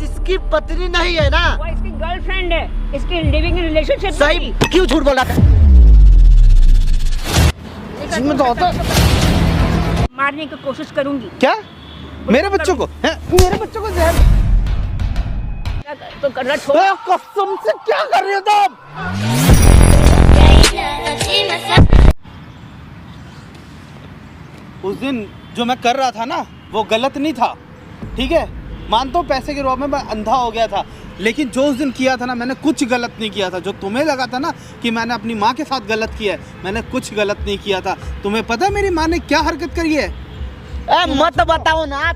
इसकी पत्नी नहीं है ना, वो इसकी गर्लफ्रेंड है, इसकी लिविंग इन रिलेशनशिप। सही क्यों झूठ बोल रहा था? इसमें तो होता मारने की कोशिश करूंगी। क्या मेरे बच्चों को हैं? मेरे बच्चों को जहर तो करना छोड़। कसम से क्या कर रही हो तुम? उस दिन जो मैं कर रहा था ना वो गलत नहीं था, ठीक है, मानता हूँ पैसे के रोब में मैं अंधा हो गया था, लेकिन जो उस दिन किया था ना मैंने कुछ गलत नहीं किया था। जो तुम्हें लगा था ना कि मैंने अपनी माँ के साथ गलत किया है, मैंने कुछ गलत नहीं किया था। तुम्हें पता है मेरी माँ ने क्या हरकत करी है? मत बताओ ना,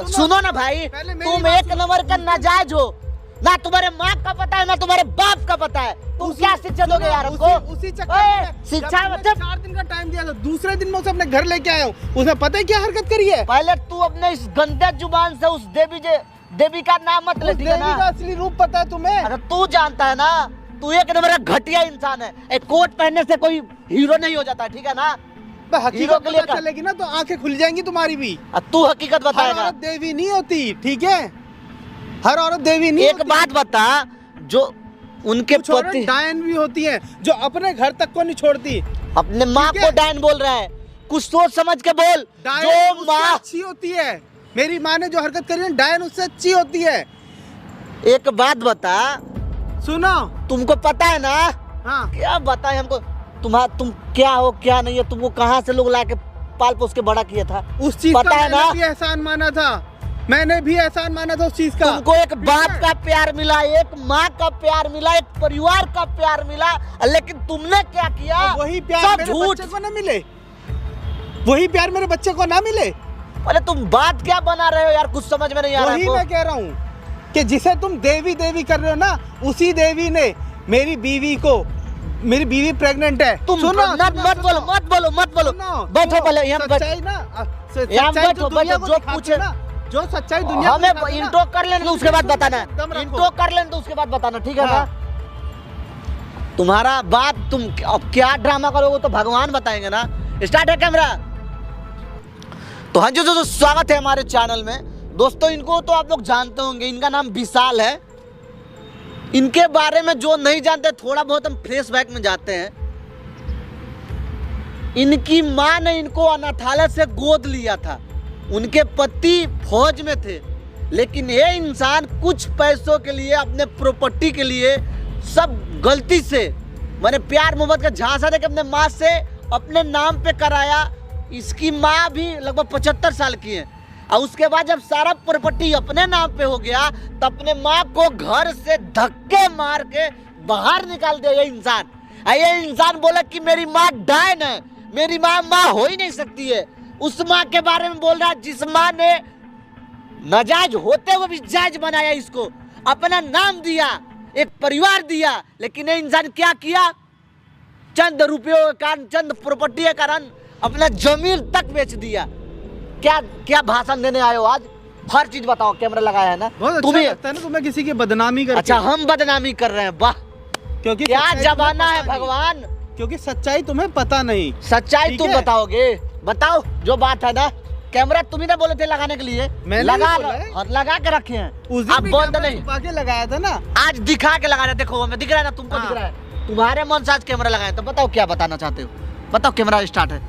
सुनो ना भाई, तुम एक नंबर का नाजायज हो ना, तुम्हारे माँ का पता है ना तुम्हारे बाप का पता है। तुम क्या शिक्षा दोगे यार हमको? उसी चक्कर शिक्षा मतलब 4 दिन का टाइम दिया था, दूसरे दिन मैं उसे अपने घर लेके आया हूँ, उसने पता है क्या हरकत करी है? पहले तू अपने इस गंदे जुबान से उस देवी का नाम मत ले, ठीक है ना? देवी का असली रूप पता है तुम्हें? अरे तू जानता है ना, तू एक नंबर का घटिया इंसान है। एक कोट पहनने से कोई हीरो नहीं हो जाता, ठीक है ना? हकीकत पता चलेगी ना तो आंखें खुल जाएंगी तुम्हारी भी। तू हकीकत हर बताएगा। औरत देवी नहीं होती, ठीक है, हर औरत देवी नहीं एक होती। बात बता, जो उनके पति डायन भी होती है जो अपने घर तक को नहीं छोड़ती। अपने माँ को डायन बोल रहा है, कुछ सोच समझ के बोल। जो माँ अच्छी होती है, मेरी माँ ने जो हरकत करी है डायन उससे अच्छी होती है। एक बात बता, सुनो, तुमको पता है ना? हाँ, क्या बताए हमको? तुम क्या हो क्या नहीं है, तुमको कहाँ से लोग लाके पाल पोस के बड़ा किया था? उस चीज पता का है मैंने ना? भी एहसान माना था, मैंने भी एहसान माना था उस चीज का। तुमको एक बाप का प्यार मिला, एक माँ का प्यार मिला, एक परिवार का प्यार मिला, लेकिन तुमने क्या किया? वही प्यार सब मेरे झूठ। बच्चे को ना मिले, वही प्यार मेरे बच्चे को ना मिले। अरे तुम बात क्या बना रहे हो यार, कुछ समझ में नहीं आ रहा है वही मैं कह रहा हूँ कि जिसे तुम देवी देवी कर रहे हो ना, उसी देवी ने मेरी बीवी प्रेग्नेंट है। तुम सुनो, मत बोलो। बैठो पहले यहाँ सच्चाई ना, यहाँ सच्चाई बैठो, तो दुनिया बैठो, को जो दिखाते पूछे ना, जो सच्चाई दुनिया को हमें दिखाते ना, इंट्रो कर लेने दो, उसके बाद बताना। दम रखो। इंट्रो कर लेने दो, उसके बाद बताना, ठीक है हाँ। ना? तुम्हारा बात, तुम अब क्या ड्रामा करोगे तो भगवान बताएंगे ना। स्टार्ट है कैमरा। तो हाँ जी दोस्तों, स्वागत है हमारे चैनल में। दोस्तों इनको तो आप लोग जानते होंगे, इनका नाम विशाल है। इनके बारे में जो नहीं जानते, थोड़ा बहुत हम फ्लैशबैक में जाते हैं। इनकी माँ ने इनको अनाथालय से गोद लिया था। उनके पति फौज में थे, लेकिन ये इंसान कुछ पैसों के लिए, अपने प्रॉपर्टी के लिए, सब गलती से मैंने प्यार मोहब्बत का झांसा देकर अपने माँ से अपने नाम पे कराया। इसकी माँ भी लगभग 75 साल की है। और उसके बाद जब सारा प्रॉपर्टी अपने नाम पे हो गया तो अपने माँ को घर से धक्के मार के बाहर निकाल दिया ये इंसान। ये इंसान बोला कि मेरी माँ डायन है, मेरी माँ हो ही नहीं सकती है। उस माँ के बारे में बोल रहा है जिस माँ ने नाजायज होते हुए भी जायज बनाया, इसको अपना नाम दिया, एक परिवार दिया। लेकिन ये इंसान क्या किया? चंद रुपयों के कारण, चंद प्रॉपर्टी के कारण अपना जमीन तक बेच दिया। क्या भाषण देने आए हो आज? हर चीज बताओ, कैमरा लगाया है ना? तुम्हें लगता है ना तुम्हें किसी की बदनामी कर? अच्छा, हम बदनामी कर रहे हैं? वाह, क्योंकि क्या जमाना है भगवान। क्योंकि सच्चाई तुम्हें पता नहीं। सच्चाई तुम बताओगे? बताओ जो बात है ना। कैमरा तुम ही ना बोले थे लगाने के लिए, लगा के रखे हैं। आप बंद नहीं, छुपा के लगाया था ना, आज दिखा के लगाया। देखो हमें दिख रहा है ना, तुमको दिख रहा है। तुम्हारे मन से आज कैमरा लगाया, तो बताओ क्या बताना चाहते हो? बताओ, कैमरा स्टार्ट है।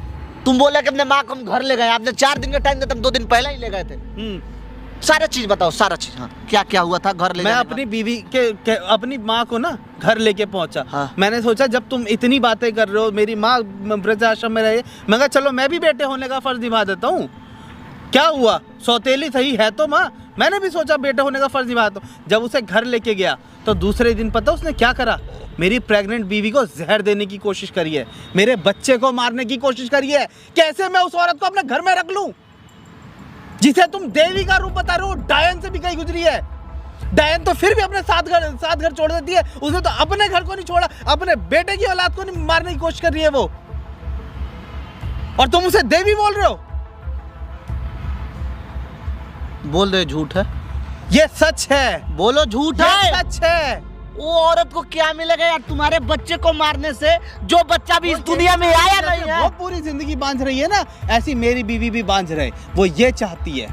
तुम बोले कि अपने माँ को हम घर ले गए, आपने 4 दिन का टाइम दिया, तुम 2 दिन पहले ही ले गए थे। सारा चीज बताओ, सारा चीज। हाँ, क्या क्या हुआ था घर ले? मैं अपनी बीवी के अपनी माँ को ना घर लेके पहुंचा। हाँ। मैंने सोचा जब तुम इतनी बातें कर रहे हो, मेरी माँ वृद्धाश्रम में रहे, मैं कहा चलो मैं भी बेटे होने का फर्ज निभा देता हूँ। क्या हुआ, सौतेली सही है तो माँ, मैंने भी सोचा बेटे होने का फर्ज निभाता हूँ। जब उसे घर लेके गया तो दूसरे दिन पता उसने क्या करा? मेरी प्रेग्नेंट बीवी को जहर देने की कोशिश करी है, मेरे बच्चे को मारने की कोशिश करी है। कैसे मैं उस औरत को अपने घर में रख लूं जिसे तुम देवी का रूप बता रहे हो? डायन से भी कहीं गुजरी है। डायन तो फिर भी अपने साथ घर छोड़ देती है, उसने तो अपने घर को नहीं छोड़ा, अपने बेटे की औलाद को नहीं मारने की कोशिश कर रही है वो, और तुम उसे देवी बोल रहे हो? बोल रहे झूठ है? ये सच है। बोलो झूठ है? सच है। वो औरत को क्या मिलेगा यार तुम्हारे बच्चे को मारने से, जो बच्चा भी इस दुनिया में आया नहीं है? वो पूरी जिंदगी बांझ रही है ना, ऐसी मेरी बीवी भी बांझ रहे। वो ये चाहती है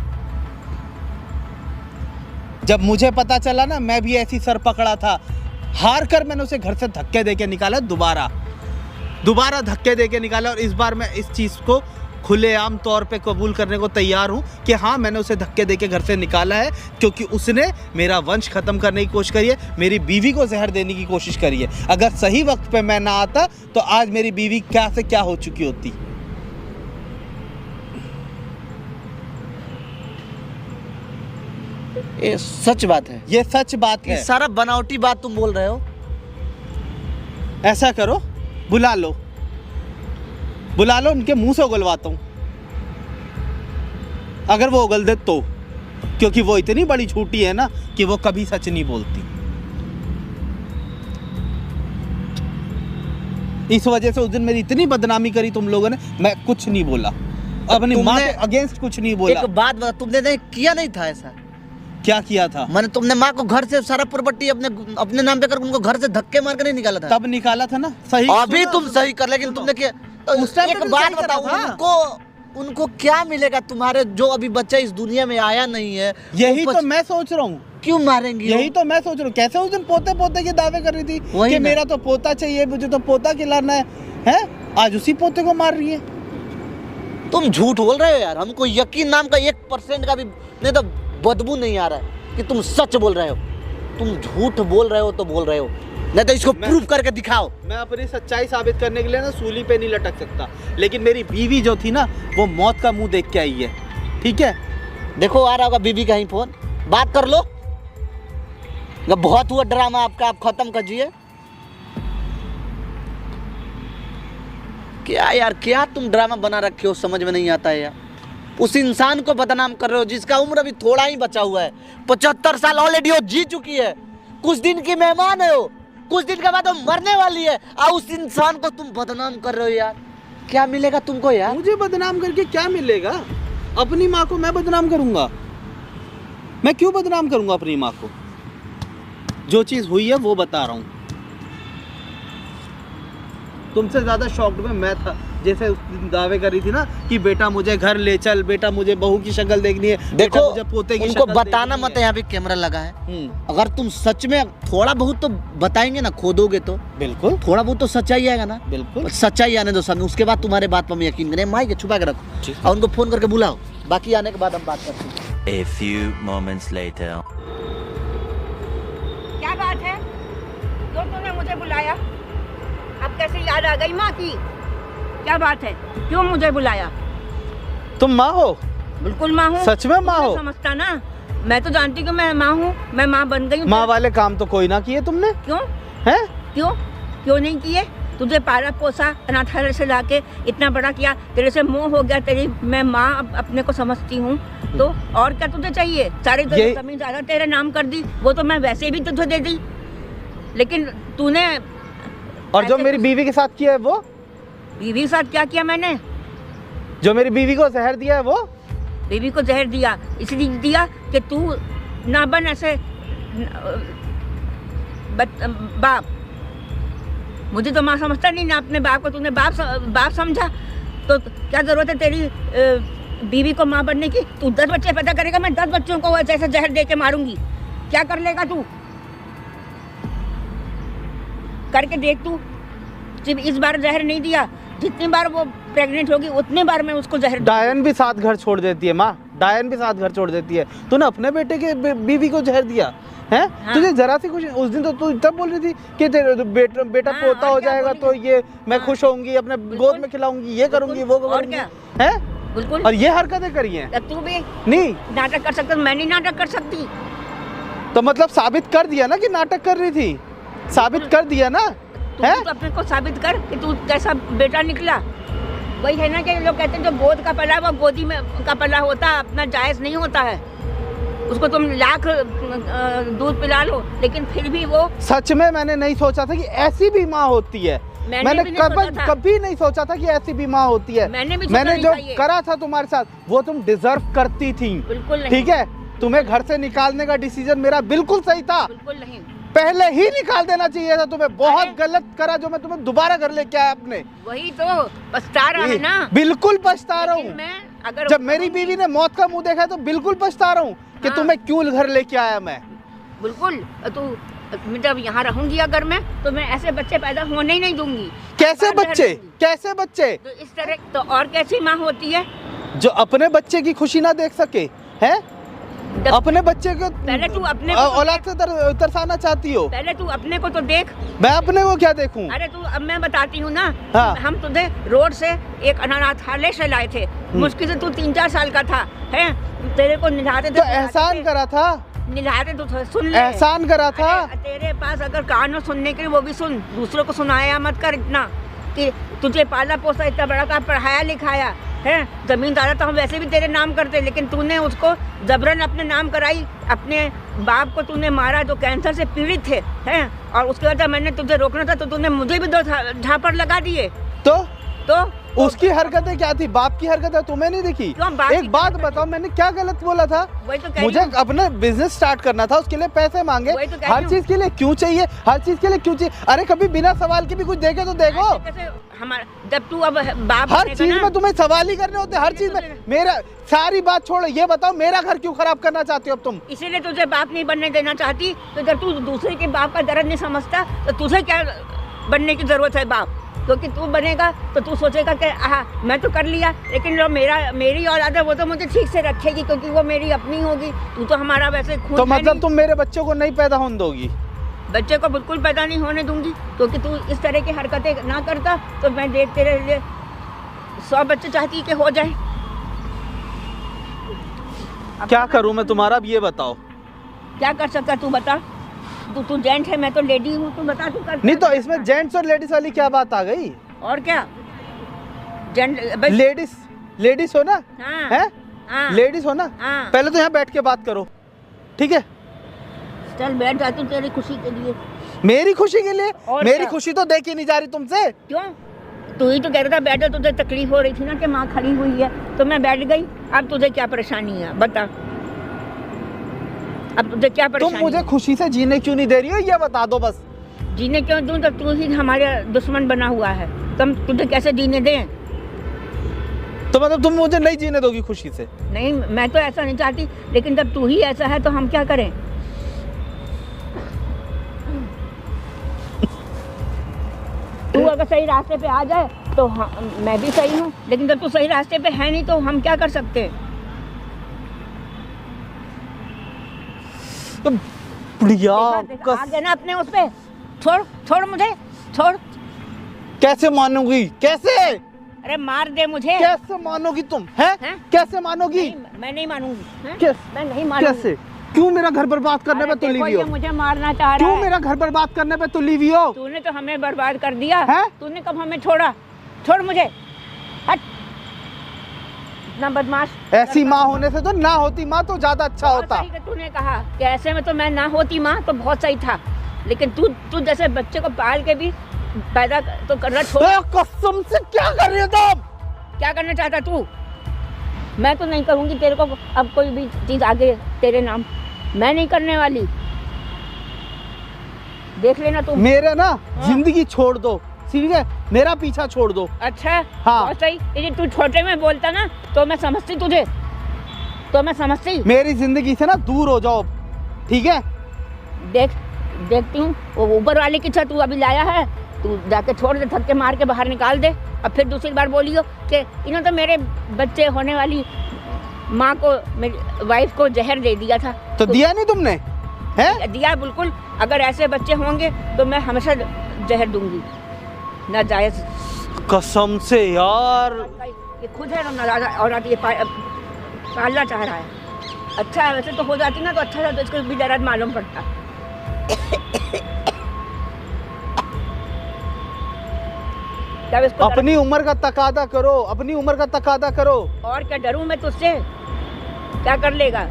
जब मुझे पता चला ना, मैं भी ऐसी सर पकड़ा था, हार कर मैंने उसे घर से धक्के दे के निकाला, दोबारा धक्के दे के निकाला। और इस बार मैं इस चीज़ को खुलेआम तौर पे कबूल करने को तैयार हूँ कि हाँ, मैंने उसे धक्के दे के घर से निकाला है, क्योंकि उसने मेरा वंश ख़त्म करने की कोशिश करी है, मेरी बीवी को जहर देने की कोशिश करी है। अगर सही वक्त पे मैं ना आता तो आज मेरी बीवी क्या से क्या हो चुकी होती। ये सच बात है, ये सच बात ये है। सारा बनावटी बात तुम बोल रहे हो। ऐसा करो, बुला लो, उनके मुंह से उगलवाता हूँ, अगर वो उगल दे तो, क्योंकि वो इतनी बड़ी झूठी है ना कि वो कभी सच नहीं बोलती। इस वजह से उस दिन मेरी इतनी बदनामी करी तुम लोगों ने, मैं कुछ नहीं बोला, अपनी माँ के अगेंस्ट कुछ नहीं बोला। एक बात बता, तुमने नहीं किया नहीं था ऐसा? क्या किया था? मैंने तुमने माँ को घर से सारा प्रॉपर्टी अपने नाम पे कर उनको घर से धक्के मार कर नहीं निकाला था? तब निकाला था ना, सही। अभी तुम सही कर, लेकिन तुमने किया। उस टाइम एक पे बात सही करा बताओ, था। उनको क्या मिलेगा? तुम्हारे जो अभी बच्चा इस दुनिया में आया नहीं है, यही तो मैं सोच रहा हूँ, क्यों मारेंगी? यही तो मैं सोच रहा हूँ। कैसे उस दिन पोते के दावे कर रही थी वही कि ना। मेरा तो पोता चाहिए, मुझे तो पोता खिलाना है? आज उसी पोते को मार रही है। तुम झूठ बोल रहे हो यार, हमको यकीन नाम का 1% का भी नहीं तो बदबू नहीं आ रहा है कि तुम सच बोल रहे हो। तुम झूठ बोल रहे हो तो बोल रहे हो, नहीं तो इसको प्रूव करके दिखाओ। मैं अपनी सच्चाई साबित करने के लिए ना सूली पे नहीं लटक सकता, लेकिन मेरी बीवी जो थी ना, वो मौत का मुंह देख के आई है। ठीक है, देखो आ रहा होगा बीबी का ही फोन, बात कर लो। जब बहुत हुआ ड्रामा आपका, आप खत्म कीजिए। क्या यार, क्या तुम ड्रामा बना रखे हो, समझ में नहीं आता है यार। उस इंसान को बदनाम कर रहे हो जिसका उम्र अभी थोड़ा ही बचा हुआ है। 75 साल ऑलरेडी वो जी चुकी है, कुछ दिन की मेहमान है वो, कुछ दिन के बाद वो मरने वाली है, और उस इंसान को तुम बदनाम कर रहे हो यार। क्या मिलेगा तुमको यार? मुझे बदनाम करके क्या मिलेगा? अपनी माँ को मैं बदनाम करूंगा? मैं क्यों बदनाम करूंगा अपनी माँ को? जो चीज़ हुई है वो बता रहा हूँ। तुमसे ज़्यादा शॉक्ड में मैं था, जैसे उस दिन दावे करी थी ना कि बेटा मुझे घर ले चल, बेटा मुझे बहू की शक्ल देखनी है, देखो बेटा मुझे पोते की उनको शक्ल बताना देखनी मत है, यहाँ पे कैमरा लगा है। है। अगर तुम सच में थोड़ा बहुत तो बताएंगे ना, खोदोगे तो बिल्कुल थोड़ा बहुत तो सच्चाई आएगा ना। बिल्कुल। सच्चाई आने दो सामने, उसके बाद तुम्हारे बात पर हम यकीन करें। माइक छुपा के रखो और उनको फोन करके बुलाओ, बाकी आने के बाद हम बात करते हैं। A few moments later. क्या बात है, क्यों तूने मुझे बुलाया? अब कैसे याद आ गई माँ की? क्या बात है, क्यों मुझे बुलाया? तुम माँ हो? बिल्कुल माँ हूँ। सच में माँ हो? समझता ना, मैं तो जानती हूँ मैं माँ हूँ, मैं माँ बन गई हूँ। माँ वाले काम तो कोई ना किए तुमने। क्यों? हैं? क्यों नहीं किए? तुझे पाला पोसा, अनाथालय से लाके इतना बड़ा किया, तेरे से मोह हो गया, तेरी मैं माँ अपने को समझती हूँ, तो और क्या तुझे चाहिए? सारी जमीन ज्यादा तेरे नाम कर दी, वो तो मैं वैसे भी तुझे दे दी, लेकिन तूने। और जो मेरी बीवी के साथ किया है वो? बीवी के साथ क्या किया मैंने? जो मेरी बीवी को जहर दिया है वो? बीवी को जहर दिया इसलिए दिया कि तू ना बन ऐसे बाप। मुझे तो माँ समझता नहीं ना, अपने बाप को तूने बाप समझा, तो क्या जरूरत है तेरी बीवी को माँ बनने की? तू 10 बच्चे पैदा करेगा, मैं 10 बच्चों को ऐसे जहर दे के मारूंगी, क्या कर लेगा तू? करके देख तू। सिर्फ इस बार जहर नहीं दिया, जितनी बार वो प्रेग्नेंट होगी उतनी बार मैं उसको जहर। डायन भी साथ घर छोड़ देती है माँ, डायन भी साथ घर छोड़ देती है। तूने अपने बेटे के बीवी को जहर दिया है? हाँ। तुझे जरा सी खुश? उस दिन तो तू तब बोल रही थी कि तेरे बेटा हाँ, पोता हो जाएगा तो ये मैं हाँ। खुश होंगी, अपने गोद में खिलाऊंगी, ये करूंगी, वो और करूंगी, क्या? है? बिल्कुल। और ये हरकतें करी हैं। तब तू भी नहीं नाटक कर सकता, मैं नहीं नाटक कर सकती। तो मतलब साबित कर दिया ना कि नाटक कर रही थी, साबित कर दिया ना, है? तू तो अपने को साबित कर कि तू कैसा बेटा निकला। वही है ना कि लोग कहते हैं जो गोद का पला वो गोदी में का पला होता है, अपना जायज़ नहीं होता है। उसको तुम लाख दूध पिला लो, लेकिन फिर भी वो। सच में मैंने नहीं सोचा था कि ऐसी भी माँ होती है। मैंने कभी नहीं सोचा था कि ऐसी भी माँ होती है। मैंने जो करा था तुम्हारे साथ वो तुम डिजर्व करती थी। बिल्कुल नहीं। ठीक है, तुम्हें घर से निकालने का डिसीजन मेरा बिल्कुल सही था, बिल्कुल नहीं, पहले ही निकाल देना चाहिए था तुम्हें। बहुत गलत करा जो मैं तुम्हें दोबारा घर लेके आया अपने। वही तो पछता रहा है ना। बिल्कुल पछता रहा हूँ। अगर जब मेरी बीवी ने मौत का मुंह देखा है तो बिल्कुल पछता रहा हूँ कि हाँ। तुम्हें क्यों घर लेके आया मैं। बिल्कुल। तू मैं जब यहाँ रहूंगी अगर मैं, तो मैं ऐसे बच्चे पैदा होने ही नहीं दूंगी। कैसे बाहर बच्चे, रहूंगी। कैसे बच्चे तो इस तरह तो और कैसी माँ होती है? जो अपने बच्चे की खुशी ना देख सके, हैं? जब- अपने बच्चे को पहले तू अपने को तो औलाद से तरसाना चाहती हो। पहले तू अपने को तो देख। मैं अपने को क्या देखूं? अरे तू, अब मैं बताती हूँ ना। हाँ। हम तुझे रोड से एक अनाथालय से लाए थे। मुश्किल से तू 3-4 साल का था, हैं? तेरे को निलाते थे, तो एहसान करा था, निलाते तो सुन ले। एहसान करा था। अरे तेरे पास अगर कान हो सुनने के लिए, वो भी सुन। दूसरों को सुनाया मत कर इतना कि तुझे पाला पोसा इतना बड़ा का, पढ़ाया लिखाया है। जमींदारा तो हम वैसे भी तेरे नाम करते, लेकिन तूने उसको जबरन अपने नाम कराई। अपने बाप को तूने मारा जो कैंसर से पीड़ित थे, हैं? और उसके बाद जब मैंने तुझे रोकना था तो तूने मुझे भी 2 झापड़ लगा दिए। तो उसकी हरकतें क्या थी? बाप की हरकतें तुम्हें नहीं दिखी? क्यों बाप एक की बात हरकतें? बताओ, मैंने क्या गलत बोला था? वही तो कह रही मुझे हूँ। अपना बिजनेस स्टार्ट करना था, उसके लिए पैसे मांगे। वही तो कह रही हर हूँ। चीज के लिए क्यों चाहिए, हर चीज के लिए क्यों चाहिए? अरे कभी बिना सवाल के भी कुछ देखे तो देखो। ऐसे कैसे हमारा, जब तू अब बाप हर बनेगा चीज ना, में तुम्हें सवाल ही करने होते हैं, हर चीज में। मेरा सारी बात छोड़ो, ये बताओ मेरा घर क्यों खराब करना चाहती हो अब तुम? इसीलिए तुझे बाप नहीं बनने देना चाहती। तो जब तू दूसरे के बाप का दर्द नहीं समझता, तो तुझे क्या बनने की जरूरत है बाप? क्योंकि तू बनेगा तो तू सोचेगा कि हाँ मैं तो कर लिया, लेकिन जो मेरी औलाद है वो तो मुझे ठीक से रखेगी, क्योंकि वो मेरी अपनी होगी। तू तो हमारा वैसे खून तो है मतलब नहीं। तुम मेरे बच्चों को नहीं पैदा होने दोगी? बच्चे को बिल्कुल पैदा नहीं होने दूंगी, क्योंकि तू इस तरह की हरकतें ना करता तो मैं तेरे लिए 100 बच्चे चाहती कि हो जाए। क्या करूं मैं तुम्हारा, अब ये बताओ। क्या कर सकता तू बता? तू जेंट है, मैं तो लेडी हूँ। तू बता तू कर। नहीं तो इसमें जेंट्स और लेडीज वाली क्या बात आ गई? और क्या जेंट लेडीज हो ना, हाँ, है? हाँ, लेडीज हो ना। हाँ। पहले तो यहाँ बैठ के बात करो, ठीक है? चल बैठ जा तू, तेरी खुशी के लिए। मेरी खुशी के लिए? और मेरी क्या? खुशी तो देखी नहीं जा रही तुमसे। क्यों? तू ही तो कह रहा था बैठो, तुझे तकलीफ हो रही थी ना कि माँ खड़ी हुई है, तो मैं बैठ गई। अब तुझे क्या परेशानी है बता? अब तुझे क्या तुम परेशानी मुझे है? खुशी से जीने क्यों नहीं दे रही हो, ये बता दो बस। जीने क्यों दूं? तो तू ही हमारे दुश्मन बना हुआ है, तुम तुझे कैसे जीने दें? तो मतलब तुम मुझे नहीं जीने दोगी खुशी से? नहीं, मैं तो ऐसा नहीं चाहती, लेकिन जब तू ही ऐसा है तो हम क्या करें? तू अगर सही रास्ते पे आ जाए तो मैं भी सही हूँ, लेकिन जब तू सही रास्ते पे है नहीं तो हम क्या कर सकते हैं? तो बढ़िया देखा, आ गए ना अपने उस पे। छोड़ मुझे, छोड़। कैसे मानोगी, कैसे? अरे मार दे मुझे। कैसे मानोगी तुम, हैं? हैं? कैसे मानोगी? नहीं, मैं नहीं मानूंगी, हैं? कैसे? मैं नहीं मानूंगी। कैसे? क्यों मेरा घर बर्बाद करने अरे पे तुली देखो, हुई ये हो? मुझे मारना चाह रहा क्यों है। मेरा घर बर्बाद करने पे तुली हुई हो? तूने तो हमें बर्बाद कर दिया। हैं? तूने कब हमें छोड़ा? छोड़ मुझे, हट। इतना बदमाश। ऐसी माँ होने से तो ना होती माँ तो ज्यादा अच्छा बहुत होता। सही कि तूने कहा कि ऐसे में तो मैं ना होती माँ तो बहुत सही था, लेकिन तू जैसे बच्चे को पाल के भी पैदा तो करना छोड़। ए, कसम से क्या कर रही हो तुम? क्या करना चाहता तू? मैं तो नहीं करूंगी तेरे को अब कोई भी चीज आगे तेरे नाम, मैं नहीं करने वाली। देख लेना तू। मेरे ना जिंदगी छोड़ दो, ठीक है? मेरा पीछा छोड़ दो। अच्छा, हाँ। बहुत सही। यदि तू छोटे में बोलता ना तो मैं समझती तुझे, तो मैं समझती। मेरी जिंदगी से ना दूर हो जाओ, ठीक है? देखती हूँ वो ऊपर वाले की छत तू अभी लाया है, तू जाके छोड़ दे, धक्के मार के बाहर निकाल दे। अब फिर दूसरी बार बोलियो कि इन्होंने तो मेरे बच्चे होने वाली माँ को, मेरी वाइफ को जहर दे दिया था। तो दिया नहीं तुमने, हैं? दिया बिल्कुल। अगर ऐसे बच्चे होंगे तो मैं हमेशा जहर दूंगी। नाजायज। कसम से यार। ये खुद है ना नाराज औरत, ये पालना चाह रहा है। अच्छा है, वैसे तो हो जाती ना तो अच्छा था, तो इसको भी दर्द मालूम पड़ता। जब इसको अपनी उम्र का तकादा करो, अपनी उम्र का तकादा करो। और क्या डरूं मैं तुझसे? क्या कर लेगा?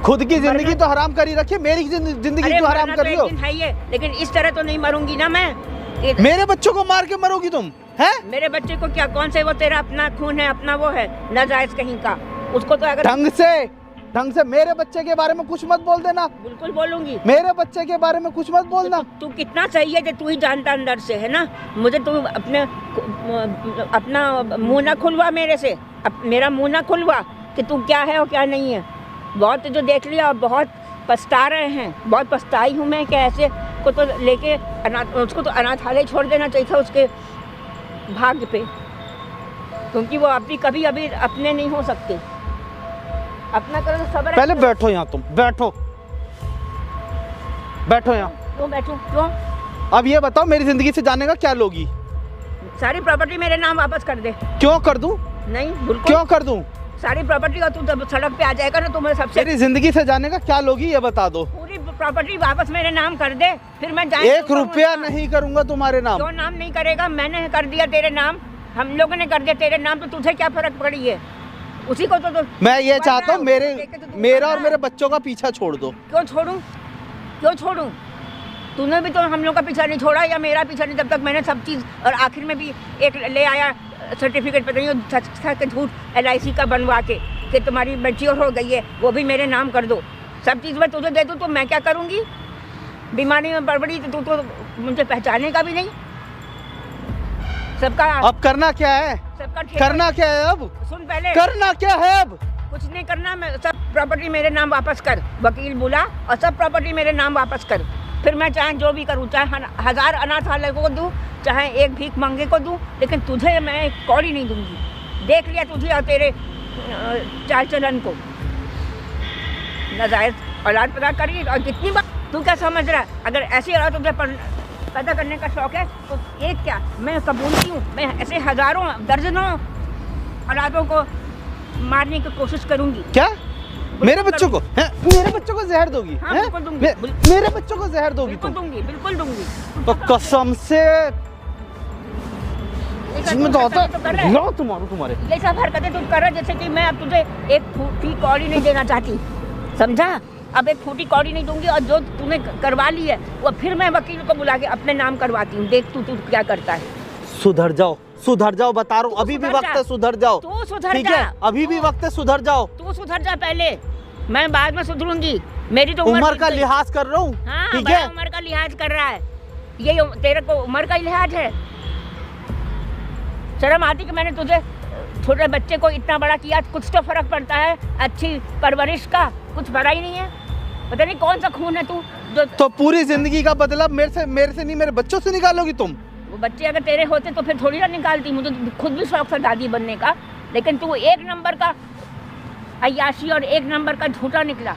खुद की जिंदगी तो हराम करी रखी है, मेरी जिंदगी अरे क्यों हराम मरना कर तो रही एक हो? दिन है ही, लेकिन इस तरह तो नहीं मरूंगी ना मैं। मेरे बच्चों को मार के मरोगी तुम, हैं? मेरे बच्चे को क्या, कौन से वो तेरा अपना खून है, अपना वो है नाजायज कहीं का, उसको तो अगर ढंग से मेरे बच्चे के बारे में कुछ मत बोल देना। बिल्कुल बोलूंगी। मेरे बच्चे के बारे में कुछ मत बोलना। तू कितना सही है, तू ही जानता अंदर से, है ना? मुझे तू अपना मुंह ना खुलवा मेरे से, मेरा मुंह ना खुलवा कि तू क्या है और क्या नहीं है। बहुत जो देख लिया और बहुत पछता रहे हैं। बहुत पछताई हूँ मैं कि ऐसे को तो लेके उसको तो अनाथालय छोड़ देना चाहिए था उसके भाग्य पे, क्योंकि वो अभी कभी अभी अपने नहीं हो सकते। अपना करो तो सब्र। पहले बैठो यहाँ, तुम बैठो, बैठो यहाँ। क्यों बैठूं? क्यों? अब ये बताओ मेरी जिंदगी से जाने का क्या लोगी? सारी प्रॉपर्टी मेरे नाम वापस कर दे। क्यों कर दूं? नहीं बिल्कुल। क्यों कर दूं? सारी प्रॉपर्टी और तू जब सड़क पे आ जाएगा ना तो मैं सबसे मेरी जिंदगी से जाने का क्या लोगी ये बता दो। पूरी प्रॉपर्टी वापस मेरे नाम कर दे, फिर मैं एक रुपया नहीं करूंगा तुम्हारे नाम। क्यों नाम नहीं करेगा? मैंने कर दिया तेरे नाम, हम लोगों ने कर दिया तेरे नाम, तो तुझे क्या फर्क पड़ी है? उसी को तो मैं ये चाहता हूँ मेरा और मेरे बच्चों का पीछा छोड़ दो। क्यों छोड़ूं? क्यों छोड़ूं? तूने भी तो हम लोग का पीछा नहीं छोड़ा या मेरा पीछा नहीं, जब तक मैंने सब चीज़। और आखिर में भी एक ले आया सर्टिफिकेट, पता नहीं सच झूठ LIC का बनवा के कि तुम्हारी मैच्योर हो गई है, वो भी मेरे नाम कर दो। सब चीज़ मैं तुझे दे दूँ तो मैं क्या करूँगी? बीमारी में बड़बड़ी तो तू तो मुझे पहचाने का भी नहीं। सबका अब करना क्या है? सबका ठेका। करना क्या है अब? सुन पहले, करना क्या है अब? कुछ नहीं करना। मैं सब प्रॉपर्टी मेरे नाम वापस कर, वकील बुला और सब प्रॉपर्टी मेरे नाम वापस कर। फिर मैं चाहे जो भी करूँ, चाहे 1000 अनाथालय को दूँ, चाहे एक भीख मांगे को दूँ, लेकिन तुझे मैं एक कौड़ी नहीं दूंगी। देख लिया तुझे और तेरे चाल चलन को। नाजायज औलाद पैदा करी और कितनी बार तू क्या समझ रहा है? अगर ऐसी औलाद तुझे पैदा करने का शौक है तो एक क्या, मैं कबूलती हूँ, मैं ऐसे हजारों दर्जनों औलादों को मारने की कोशिश करूँगी। क्या मेरे बच्चों को हैं? मेरे बच्चों को जहर दोगी? हाँ, हैं? बिल्कुल दूंगी। मेरे बच्चों को जहर दोगी बिल्कुल तुम? दूंगी, बिल्कुल दूंगी। तो कसम से इसमें तो होता तो कर रहा है। लो तुम्हारे ये सब हरकतें तुम कर रहे, जैसे कि मैं अब तुझे एक फूटी कौड़ी नहीं देना चाहती, समझा? अब एक फूटी कौड़ी नहीं दूंगी और जो तूने करवा ली है वो फिर मैं वकील को बुला के अपने नाम करवाती हूँ। देख तू क्या करता है। सुधर जाओ, सुधर जाओ, बता रहा हूँ, अभी भी सुधर वक्त जा। है, सुधर जाओ। तू सुधर ठीक जा। है, अभी भी वक्त है, सुधर जाओ। तू सुधर जा पहले, मैं बाद में सुधरूंगी। मेरी तो उम्र बीत का गई। लिहाज कर रहा हूँ, हाँ, ठीक बड़ा है? उम्र का लिहाज कर रहा है ये, तेरे को उम्र का ही लिहाज है? शर्म आती कि मैंने तुझे छोटे बच्चे को इतना बड़ा किया, कुछ तो फर्क पड़ता है अच्छी परवरिश का, कुछ बड़ा ही नहीं है। पता नहीं कौन सा खून है तू जो तो पूरी जिंदगी का बदला मेरे से नहीं, मेरे बच्चों से निकालोगी तुम? वो बच्चे अगर तेरे होते तो फिर थोड़ी ना निकालती। मुझे खुद भी शौक था दादी बनने का, लेकिन तू एक नंबर का अय्याशी और एक नंबर का झूठा निकला।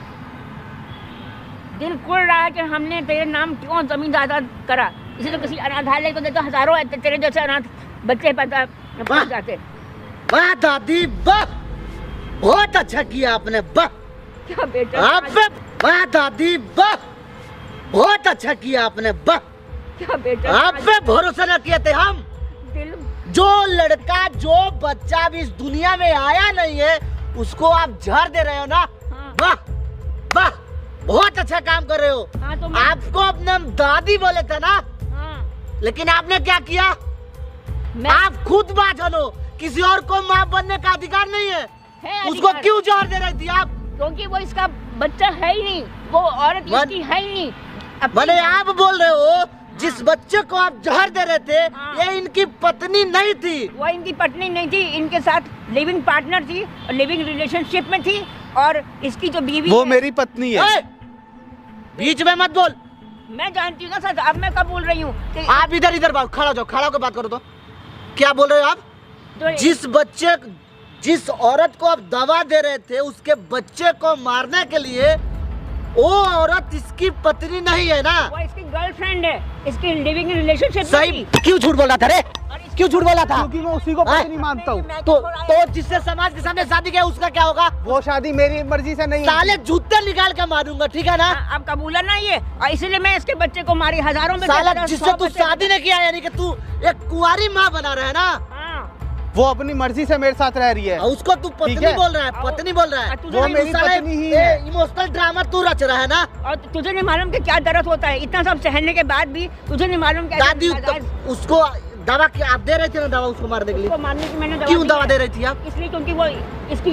दिल कुड़ रहा है कि हमने तेरे नाम क्यों जमीन जायदाद करा, इसे तो किसी अनाथालय को देते हजारों तेरे जैसे अनाथ बच्चे पैदा पहुंच जाते। वाह दादी वाह, बहुत अच्छा किया आपने, वाह। क्या बेटा? आप वाह दादी वाह, बहुत अच्छा किया आपने, वाह। क्या बेटा? आप पे भरोसा न किए थे हम। दिल जो लड़का जो बच्चा भी इस दुनिया में आया नहीं है उसको आप जहर दे रहे हो ना। हाँ। वाह वाह, बहुत अच्छा काम कर रहे हो। हाँ, तो आपको अपने दादी बोले थे ना, हाँ, लेकिन आपने क्या किया? मैं आप खुद बात हो, किसी और को माँ बनने का अधिकार नहीं है। उसको अधिकार। क्यों जहर दे रही थी आप? क्योंकि वो इसका बच्चा है ही नहीं, वो औरत मन- इसकी है ही नहीं। मैंने आप बोल रहे हो जिस बच्चे को आप जहर दे रहे थे हाँ। ये इनकी पत्नी नहीं थी। वो इनकी पत्नी नहीं थी, इनके साथ लिविंग पार्टनर थी, लिविंग रिलेशनशिप में थी। और इसकी जो बीवी वो है, मेरी पत्नी है। ए, बीच में मत बोल। मैं जानती हूँ ना सच। अब मैं कब बोल रही हूँ कि आप इधर इधर बात, खड़ा हो जाओ, खड़ा होकर बात करो। तो क्या बोल रहे हो आप? जो जिस औरत को आप दवा दे रहे थे उसके बच्चे को मारने के लिए, वो औरत इसकी पत्नी नहीं है ना? वो इसकी गर्लफ्रेंड है, इसकी लिविंग रिलेशनशिप सही। क्यों झूठ बोला था रे? क्यों झूठ बोला था? क्योंकि मैं उसी को हाँ? पत्नी मानता हूँ। तो जिससे समाज के सामने शादी किया उसका क्या होगा? वो शादी मेरी मर्जी से नहीं है। साले जूते निकाल के मारूंगा, ठीक है ना? अब कबूला ना ये, और इसीलिए मैं इसके बच्चे को मारी। हजारों में साला जिससे तू शादी नहीं किया, यानी कि तू एक कुंवारी माँ बना रहा है ना? वो अपनी मर्जी से मेरे साथ रह रही है। और उसको तू ठीक पत्नी है। बोल रहा है, पत्नी बोल रहा है। तुझे वो नहीं- मेरी पत्नी ही है। इमोशनल ड्रामा तू रच रहा है ना? और तुझे नहीं मालूम कि क्या दर्द होता है, इतना सब सहने के बाद भी तुझे नहीं मालूम कि दादी तो उसको दवा की आप दे रहे थे ना, दवा उसको मारने के लिए? उसको मारने की मैंने क्यों दी दवा है। दे रही थी आप? इसलिए क्योंकि वो इसकी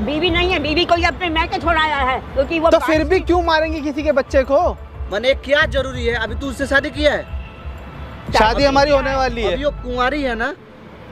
बीवी नहीं है, बीवी को ही अपने मैके छोड़ाया है, क्योंकि वो तो फिर भी क्यों मारेंगे किसी के बच्चे को? मैंने क्या जरूरी है? अभी तू उससे शादी किया है? शादी हमारी होने वाली है। अभी वो कुंवारी है ना?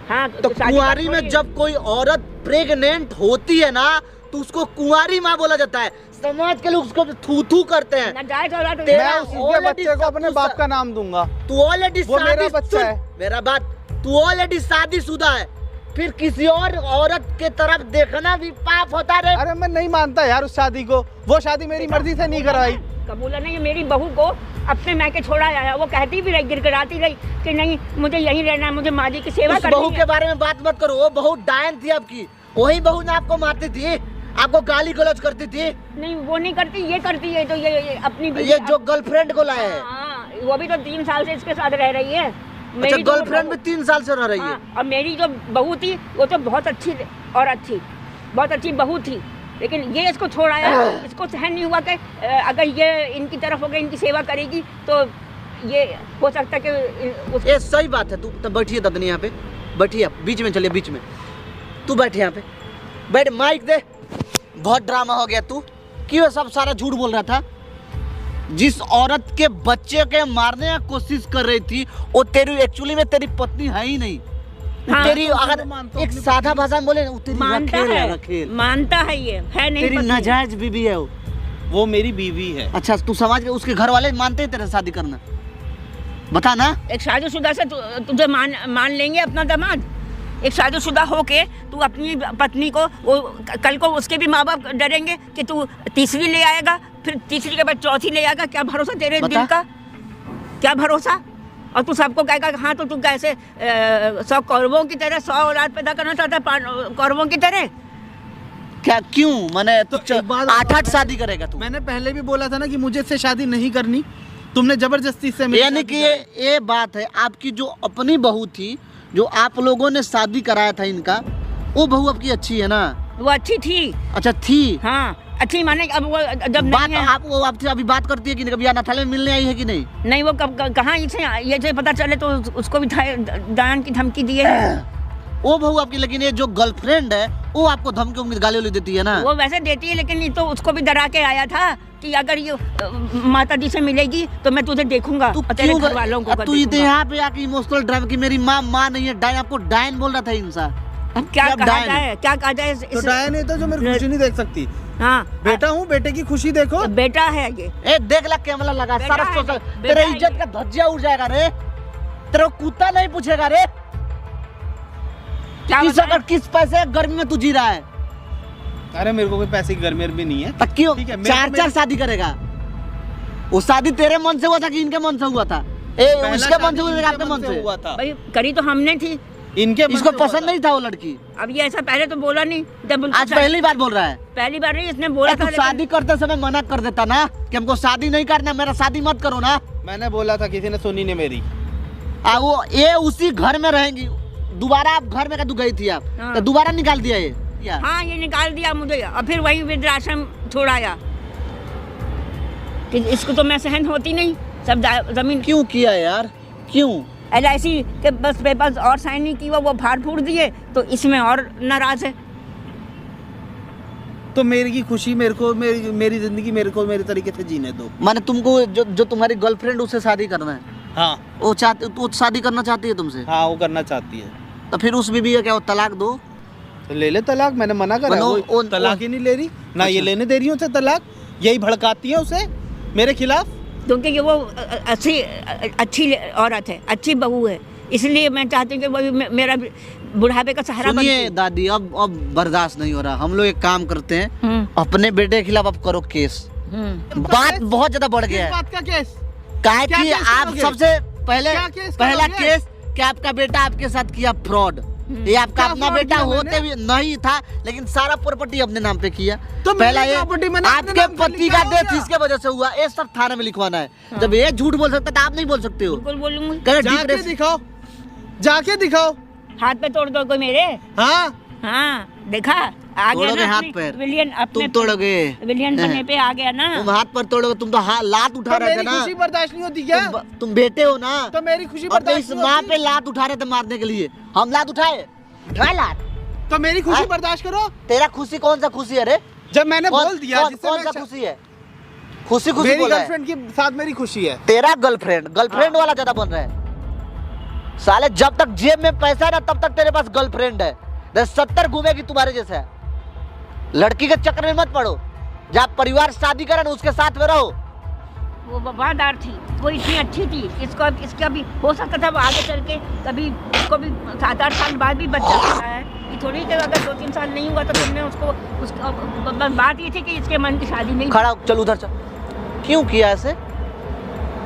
हाँ, तो शादी कुंवारी का में थोड़ी- जब कोई औरत प्रेग्नेंट होती है ना, तो उसको कुंवारी माँ बोला जाता है। समाज के लोग उसको थू थू करते हैं। नाजायज औलाद हो तेरा मैं उसके बच्चे को अपने बाप का नाम दूंगा। तू ऑलरेडी वो मेरा बच्चा सुन है। मेरा बात, तू ऑलरेडी शादीशुदा है, फिर किसी और औरत के तरफ देखना भी पाप होता रे। अरे मैं नहीं मानता यार उस शादी को, वो शादी मेरी मर्जी से नहीं करवाई। कबूला नहीं, मेरी बहू को अपने मैके छोड़ा आया, वो कहती भी रही, गिड़गिड़ाती रही कि नहीं मुझे यहीं रहना है, मुझे माँ जी की सेवा उस करनी बहू है। के बारे में बात मत करो, वो बहू डायन थी आपकी। वही बहू ने आपको मारती थी, आपको गाली गलौज करती थी। नहीं वो नहीं करती, ये करती है। तो ये अपनी ये जो गर्लफ्रेंड को लाया है, हाँ, वो भी तो 3 साल से इसके साथ रह रही है। अच्छा मेरी जो गर्लफ्रेंड भी बहू- 3 साल से रह रही है। हाँ, और मेरी जो बहू थी वो तो बहुत अच्छी औरत थी, बहुत अच्छी बहू थी, लेकिन ये इसको छोड़ाया। इसको सहन नहीं हुआ कि अगर ये इनकी तरफ हो गई, इनकी सेवा करेगी तो ये हो सकता है कि ये सही बात है। तू बैठिए ददनी यहाँ पे, बैठिए आप बीच में, चलिए बीच में, तू बैठ यहाँ पे, बैठ, माइक दे। बहुत ड्रामा हो गया, तू क्यों सब सारा झूठ बोल रहा था? जिस औरत के बच्चे के मारने की कोशिश कर रही थी वो तेरी एक्चुअली में तेरी पत्नी है ही नहीं। हाँ, तेरी तो अगर मैं मानता हूँ एक अपनी सादा भाषा में बोले ना, वो तेरी मानता रखेल है, रखेल। मानता है, ये है नहीं तेरी पत्नी। नाजायज बीवी है वो। वो मेरी बीवी है। अच्छा तू समझ गया, उसके घर वाले मानते हैं तेरे से शादी करना? बता ना। एक शादीशुदा से तुझे मान लेंगे अपना दामाद? एक शादीशुदा होके तू अपनी पत्नी को, वो कल को उसके भी माँ बाप डरेंगे कि तू तीसरी ले आएगा, फिर तीसरी के बाद चौथी ले आएगा। क्या भरोसा तेरे बता। दिल का, क्या भरोसा? और तू सबको कहेगा हाँ तो तू कैसे 100 कौरवों की तरह 100 औलाद पैदा करना चाहता है, कौरवों की तरह? क्या क्यों? मैंने तो एक बात 8-8 शादी करेगा तू? मैंने पहले भी बोला था ना कि मुझे इससे शादी नहीं करनी, तुमने जबरदस्ती से मेरी यानी शादी कि कराई। ये बात है, आपकी जो अपनी बहू थी, जो आप लोगों ने शादी कराया था इनका, वो बहू आपकी अच्छी है ना? वो अच्छी थी, अच्छा थी। हाँ अच्छी माने अब वो जब बात नहीं है, आप वो आपसे अभी बात करती है कि नहीं? कभी अनाथालय में मिलने आई है कि नहीं? नहीं वो कहाँ इसे ये जो पता चले तो उसको भी दान की धमकी दिए है। वो बहू आपकी, लेकिन ये जो गर्लफ्रेंड है वो आपको धमकी उम्मीद गाली वाली देती है ना? वो वैसे देती है, लेकिन ये तो उसको भी डरा के आया था कि अगर ये माता जी से मिलेगी तो मैं तुझे देखूंगा तू और तेरे घर वालों को तू देखूंगा। यहाँ पे आके इमोशनल ड्रामा की मेरी माँ नहीं है, डायन। आपको डायन बोल रहा था इंसान। अब क्या अब कहा डायन जाए, क्या कहा जाए तो डायन है तो जो मेरी खुशी नहीं देख सकती। हाँ बेटा हूँ, बेटे की खुशी देखो। बेटा है ये। ए देख ला कैमरा लगा, बेटा सारा है, सोशल, बेटा तेरे है इज्जत ये। का धज्जिया उड़ जाएगा रे। तेरे को कुत्ता नहीं पूछेगा रे क्या किस बताएं? अगर किस पैसे गर्मी में तू जी रहा है। अरे मेरे को कोई पैसे की गर्मी भी नहीं है। तो क्यों ठीक है, मेरे को 4-4 शादी करेगा? वो शादी तेरे मन से हुआ था कि इनके मन से हुआ था? पहला उसके मन शादी से हुआ था कि इनके आपके मन से? हुआ था। भाई करी तो हमने थी, इनके मन इसको से हुआ पसंद था। नहीं था वो लड़की, अब ये ऐसा पहले तो बोला नहीं। जब उनको आज पहली बार बोल रहा है। पहली बार नहीं, इसने बोला तू था लेकिन- शादी करते समय मना कर देता ना कि हमको शादी नहीं करना, मेरा शादी मत करो ना। मैंने बोला था, किसी ने सुनी नहीं मेरी। वो ये उसी घर में रहेंगी। दोबारा आप घर में कदू गई थी आप, हाँ। तो दोबारा निकाल दिया ये या? हाँ ये निकाल दिया मुझे और फिर वही वृद्धाश्रम छोड़ाया कि इसको तो मैं सहन होती नहीं। सब जमीन क्यों किया यार, क्यों? LIC के बस पेपर्स और साइन नहीं किया, वो फाड़ फूड़ दिए, तो इसमें और नाराज है। तो मेरी की खुशी मेरे को, मेरी जिंदगी मेरे को मेरे तरीके से जीने दो। माने तुमको जो तुम्हारी गर्लफ्रेंड उससे शादी करना है, हाँ वो चाहती, वो शादी करना चाहती है तुमसे, हाँ, वो करना चाहती है तो फिर उस बीवी का क्या, वो तलाक दो? तो ले ले तलाक। मैंने मना करा, वो तलाक ही नहीं ले रही ना। ये अच्छा। लेने दे रही है उसे तलाक, यही भड़काती है उसे मेरे खिलाफ। क्योंकि ये वो अच्छी औरत है, अच्छी बहू है, इसलिए मैं चाहती हूँ कि वो मेरा बुढ़ापे का सहारा सुनिए बनती। दादी, अब बर्दाश्त नहीं हो रहा। हम लोग एक काम करते हैं, हम्म, अपने बेटे के खिलाफ अब करो केस। हम्म। बात बहुत ज्यादा बढ़ गया किस है। बात का केस? काहे क्या कि केस आप करोगे? सबसे पहले क्या केस पहला करोगे? केस कि आपका बेटा आपके साथ किया फ्रॉड। ये आपका क्या अपना fraud बेटा किया होते मैंने? भी नहीं था, लेकिन सारा प्रॉपर्टी अपने नाम पे किया। तो पहला मेरी ये property मैंने अपने आपके नाम पे पति लिखा का हो डेथ गया। इसके वजह से हुआ, ये सब थाने में लिखवाना है। जब ये झूठ बोल सकता तो आप नहीं बोल सकते हो। बिल्कुल बोलूंगी। कहे जाके डिप्रेशन- दिखाओ, जाके दिखाओ। हाथ पे तोड़ दो कोई मेरे। हाँ हाँ देखा, आ गया तोड़ोगे ना हाथ अपनी पैर? विलियन, अपने तुम तोड़ोगे? विलियन बनने पे आ गया ना। तुम हाथ पर तोड़ोगे, तुम तो लात उठा तो रहे थे मेरी ना। खुशी बर्दाश्त नहीं होती क्या? तुम बेटे हो ना, तो मेरी खुशी और तो बर्दाश्त इस नहीं माँ होती? पे लात उठा रहे थे मारने के लिए। हम लात उठाए लात? तो मेरी खुशी हाँ? बर्दाश्त करो। तेरा खुशी कौन सा खुशी है रे? जब मैंने कौन- बोल दिया, कौन- जिससे कौन मैं सा खुशी है? खुशी खुशी मेरी बोला है। गर्लफ्रेंड के साथ मेरी खुशी है। तेरा गर्लफ्रेंड वाला ज्यादा बन रहा है साले। जब तक जेब में पैसा है ना, तब तक तेरे पास गर्लफ्रेंड है। 70 घूमेगी तुम्हारे जैसा। लड़की के चक्कर में मत पड़ो। जब परिवार शादी करे ना उसके साथ में रहो। वो वफादार थी, वो इतनी अच्छी थी, इसका भी हो सकता था वो आगे चल के कभी उसको भी 7-8 साल बाद भी बच्चा होता है। ये थोड़ी कि अगर 2-3 साल नहीं हुआ तो तुमने उसको बात ये थी कि इसके मन की शादी नहीं। खड़ा हो, चल उधर चल। क्यों किया ऐसे?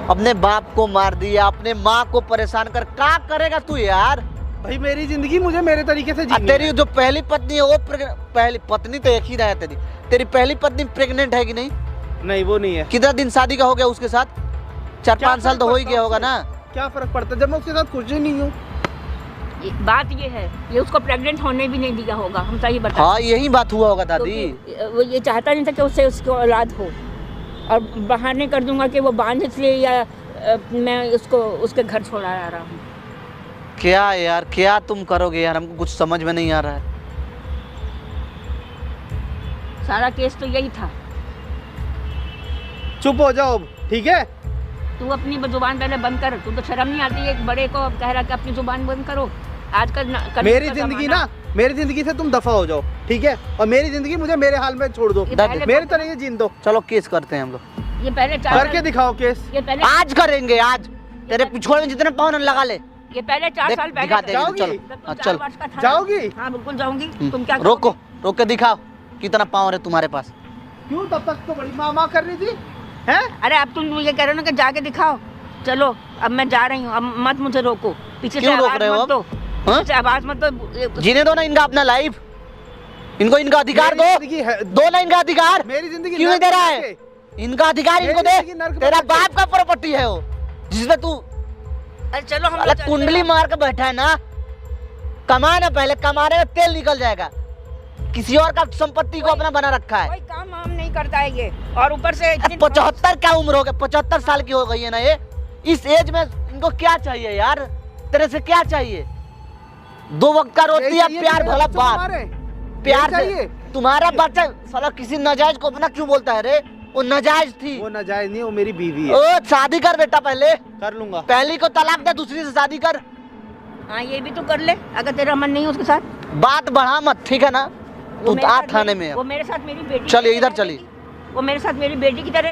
अपने बाप को मार दिया, अपने माँ को परेशान कर, क्या करेगा तू यार? भाई मेरी जिंदगी मुझे मेरे तरीके से जीनी तेरी है। जो पहली पत्नी है वो पहली पत्नी तो एक ही रहा है तेरी पहली पत्नी प्रेग्नेंट है कि नहीं? नहीं वो नहीं है। कितना दिन शादी का हो गया उसके साथ? 4-5 साल तो हो ही गया होगा ना। क्या फर्क पड़ता है जब मैं उसके साथ खुश ही नहीं हूँ। बात ये है, ये उसको प्रेग्नेंट होने भी नहीं दिया होगा, हम सही बता। हाँ यही बात हुआ होगा दादी। क्योंकि वो ये चाहता नहीं था कि उससे उसको औलाद हो, और बहाने कर दूंगा कि वो बांझ इसलिए या मैं उसको उसके घर छोड़ा आ रहा हूँ। क्या यार, क्या तुम करोगे यार? हमको कुछ समझ में नहीं आ रहा है। सारा केस तो यही था। चुप हो जाओ अब, ठीक है? तू अपनी जुबान पहले बंद कर। तू तो शर्म नहीं आती एक बड़े को कह रहा कि अपनी जुबान बंद करो। आजकल मेरी जिंदगी ना, मेरी जिंदगी से तुम दफा हो जाओ, ठीक है? और मेरी जिंदगी मुझे मेरे हाल में छोड़ दो, ये पहले मेरे तरह ये जीन दो। चलो केस करते हैं हम लोग। ये पहले 4 करके दिखाओ केस। ये पहले आज करेंगे, आज तेरे पिछोड़ में जितने पाँव लगा ले। ये पहले 4 देख, साल पहले दिखाते हैं, जाओगी? चलो जब तू हाँ, 4 चल वर्ष का था। जाओगी? हाँ बिल्कुल जाऊंगी। तुम क्या रोको, करोगे? रोक के दिखाओ कितना पावर है तुम्हारे पास। क्यों तब तक तो बड़ी माँ कर रही थी, हैं? अरे अब तुम ये कह रहे हो ना कि जाके दिखाओ। चलो अब मैं जा रही हूँ, अब मत मुझे रोको। पीछे से क्यों रोक आवाज रहे हो मत अब? दो। हाँ? पीछे से आवाज मत दो। जीने दो ना इनका अपना लाइफ, इनको इनका अधिकार मेरी दो। जिंदगी है- दो ना इनका अधिकार। मेरी जिंदगी क्यों नहीं दे नर्क रहा में है? रखे। इनका अधिकार मेरी इनको जिंदगी दे। नर्क में तेरा रखे। बाप का प्रॉपर्टी है वो, जिसमें तू अरे चलो हम साला कुंडली मार के बैठा है ना। कमा ना, पहले कमाने में तेल निकल जाएगा। किसी और का संपत्ति को अपना बना रखा है। कोई काम वाम नहीं करता है ये, और ऊपर से इतनी 75 क्या उम्र हो गई? 75 साल की हो गई है ना ये। इस एज में इनको क्या चाहिए यार? तेरे से क्या चाहिए? 2 वक्त का रोटी यही या चाहिए प्यार मेरे भला बच्चों बाप। तुम्हारे? प्यार यही से चाहिए? तुम्हारा बच्चा साला किसी नाजायज को अपना क्यों बोलता है रे? वो नाजायज थी। वो नाजायज नहीं, वो मेरी बीवी है। ओ शादी कर बेटा, पहले कर लूंगा। पहली को तलाक दे, दूसरी से शादी कर। हाँ ये भी तू कर ले अगर तेरा मन नहीं है उसके साथ। बात बढ़ा मत, ठीक है ना? वो तू मेरे आ साथ थाने मेरी- में वो अब। मेरे साथ मेरी बेटी चलिए, की इधर तरह चलिए। रहेगी। वो मेरे साथ मेरी बेटी की तरह